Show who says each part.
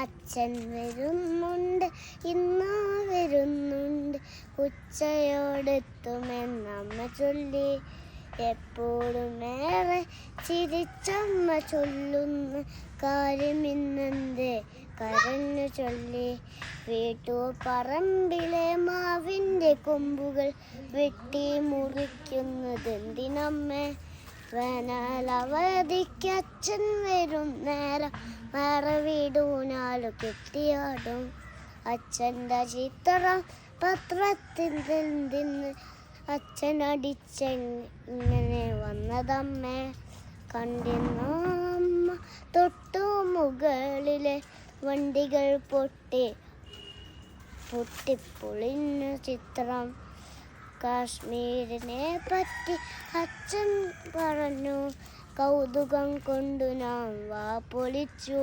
Speaker 1: അച്ഛൻ വരുന്നുണ്ട്, ഇന്ന് വരുന്നുണ്ട്, ഉച്ചയോടെത്തുമെന്നമ്മ ചൊല്ലി. എപ്പോഴും ഏറെ ചിരിച്ചമ്മ ചൊല്ലുന്ന കാര്യമിന്നെന്തേ കരഞ്ഞു ചൊല്ലി. വീട്ടുപറമ്പിലെ മാവിൻ്റെ കൊമ്പുകൾ വെട്ടി മുറിക്കുന്നതെന്തിനമ്മേ? വേനലവധിക്ക് അച്ഛൻ വരും നേരം മറവിടൂനാലു കെട്ടിയാടും. അച്ഛൻ്റെ ചിത്രം പത്രത്തിലെന്തിന് അച്ഛനടിച്ചെങ്ങനെ വന്നതമ്മേ? കണ്ടിരുന്നു അമ്മ തൊട്ടു മുകളിലെ വണ്ടികൾ പൊട്ടിപ്പൊളിഞ്ഞ ചിത്രം. കാശ്മീരിനെ പറ്റി അച്ഛൻ പറഞ്ഞു, കൗതുകം കൊണ്ടു നാം വാ പൊളിച്ചു.